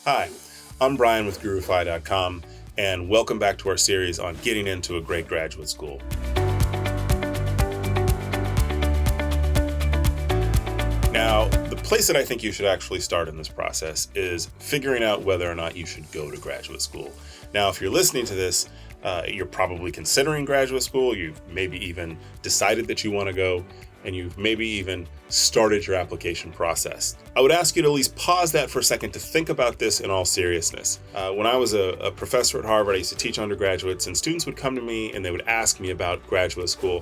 Hi, I'm Brian with GuruFi.com, and welcome back to our series on getting into a great graduate school. Now, the place that I think you should actually start in this process is figuring out whether or not you should go to graduate school. Now, if you're listening to this, you're probably considering graduate school, you've maybe even decided that you want to go, and you've maybe even started your application process. I would ask you to at least pause that for a second to think about this in all seriousness. When I was a professor at Harvard, I used to teach undergraduates, and students would come to me and they would ask me about graduate school.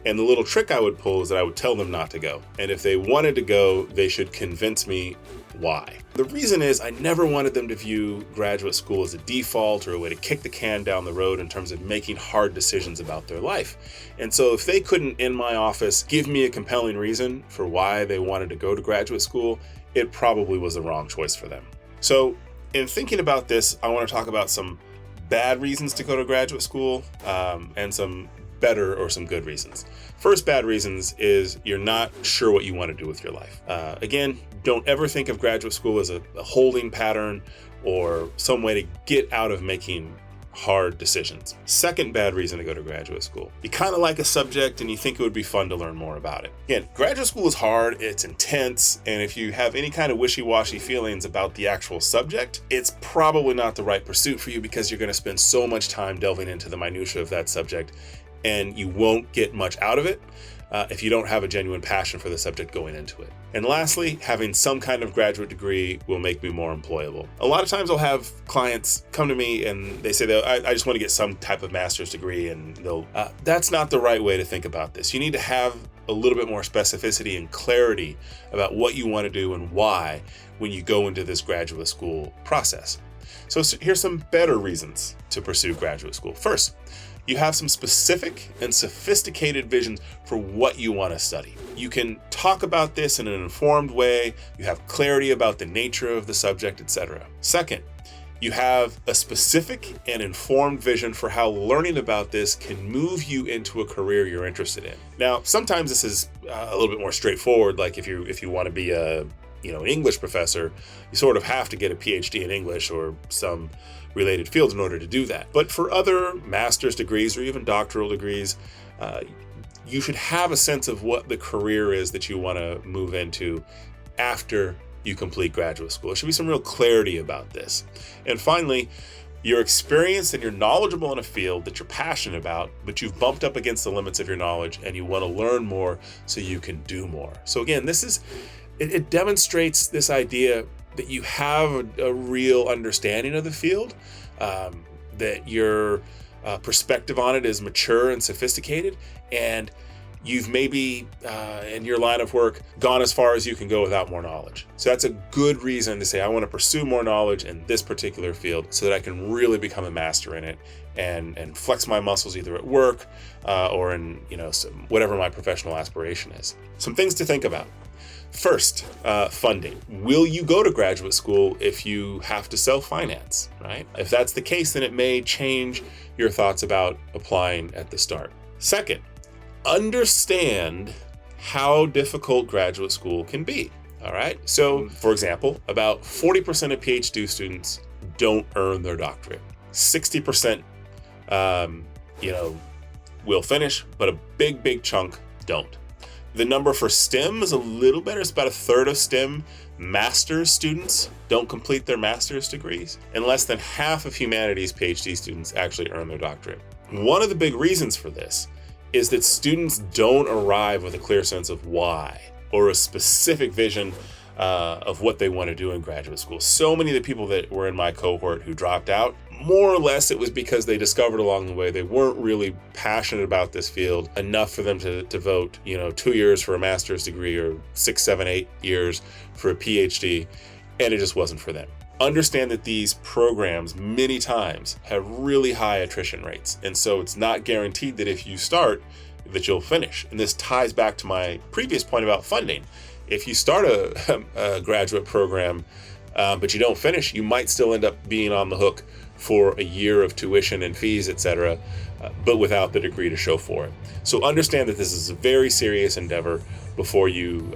And the little trick I would pull is that I would tell them not to go. And if they wanted to go, they should convince me why. The reason is I never wanted them to view graduate school as a default or a way to kick the can down the road in terms of making hard decisions about their life. And so if they couldn't, in my office, give me a compelling reason for why they wanted to go to graduate school, it probably was the wrong choice for them. So in thinking about this, I want to talk about some bad reasons to go to graduate school and some better or some good reasons. First bad reasons is you're not sure what you want to do with your life. Again, don't ever think of graduate school as a holding pattern or some way to get out of making hard decisions. Second bad reason to go to graduate school. You kind of like a subject and you think it would be fun to learn more about it. Again, graduate school is hard, it's intense, and if you have any kind of wishy-washy feelings about the actual subject, it's probably not the right pursuit for you because you're going to spend so much time delving into the minutia of that subject and you won't get much out of it if you don't have a genuine passion for the subject going into it. And lastly, having some kind of graduate degree will make me more employable. A lot of times I'll have clients come to me and they say, I just want to get some type of master's degree, and that's not the right way to think about this. You need to have a little bit more specificity and clarity about what you want to do and why when you go into this graduate school process. So here's some better reasons to pursue graduate school. First, you have some specific and sophisticated visions for what you want to study. You can talk about this in an informed way, you have clarity about the nature of the subject, etc. Second, you have a specific and informed vision for how learning about this can move you into a career you're interested in. Now, sometimes this is a little bit more straightforward, like if you want to be an English professor, you sort of have to get a Ph.D. in English or some related fields in order to do that. But for other master's degrees or even doctoral degrees, you should have a sense of what the career is that you want to move into after you complete graduate school. There should be some real clarity about this. And finally, you're experienced and you're knowledgeable in a field that you're passionate about, but you've bumped up against the limits of your knowledge and you want to learn more so you can do more. So again, it demonstrates this idea that you have a real understanding of the field, that your perspective on it is mature and sophisticated, and you've maybe, in your line of work, gone as far as you can go without more knowledge. So that's a good reason to say, I want to pursue more knowledge in this particular field so that I can really become a master in it and flex my muscles either at work or in whatever my professional aspiration is. Some things to think about. First, funding. Will you go to graduate school if you have to self-finance, right? If that's the case, then it may change your thoughts about applying at the start. Second, understand how difficult graduate school can be, all right? So, for example, about 40% of PhD students don't earn their doctorate. 60%, will finish, but a big chunk don't. The number for STEM is a little better. It's about a third of STEM master's students don't complete their master's degrees, and less than half of humanities PhD students actually earn their doctorate. One of the big reasons for this is that students don't arrive with a clear sense of why or a specific vision of what they want to do in graduate school. So many of the people that were in my cohort who dropped out, more or less it was because they discovered along the way they weren't really passionate about this field enough for them to devote 2 years for a master's degree or 6, 7, 8 years for a PhD, and it just wasn't for them. Understand that these programs many times have really high attrition rates, and so it's not guaranteed that if you start that you'll finish. And this ties back to my previous point about funding. If you start a graduate program but you don't finish, you might still end up being on the hook for a year of tuition and fees, etc., but without the degree to show for it. So understand that this is a very serious endeavor before you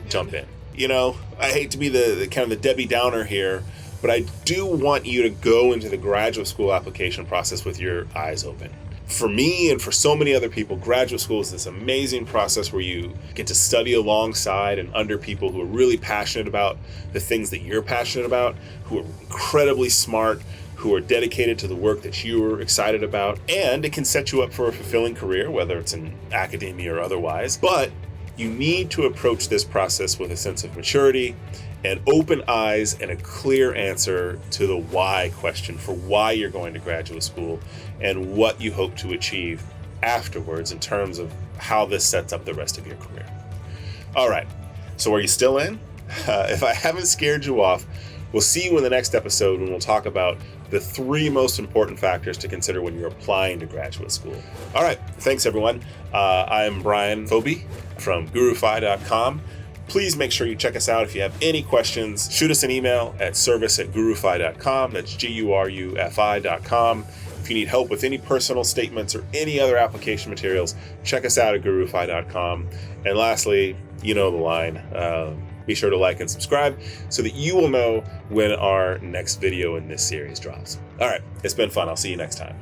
jump in. I hate to be the kind of the Debbie Downer here, but I do want you to go into the graduate school application process with your eyes open. For me and for so many other people, graduate school is this amazing process where you get to study alongside and under people who are really passionate about the things that you're passionate about, who are incredibly smart, who are dedicated to the work that you're excited about, and it can set you up for a fulfilling career, whether it's in academia or otherwise. But you need to approach this process with a sense of maturity and open eyes and a clear answer to the why question for why you're going to graduate school and what you hope to achieve afterwards in terms of how this sets up the rest of your career. All right, so are you still in? If I haven't scared you off, we'll see you in the next episode when we'll talk about the 3 most important factors to consider when you're applying to graduate school. All right, thanks everyone. I'm Brian Phoebe from GuruFi.com. Please make sure you check us out. If you have any questions, shoot us an email at service@gurufi.com. That's GURUFI.com. If you need help with any personal statements or any other application materials, check us out at GuruFi.com. And lastly, you know the line. Be sure to like and subscribe so that you will know when our next video in this series drops. All right, it's been fun. I'll see you next time.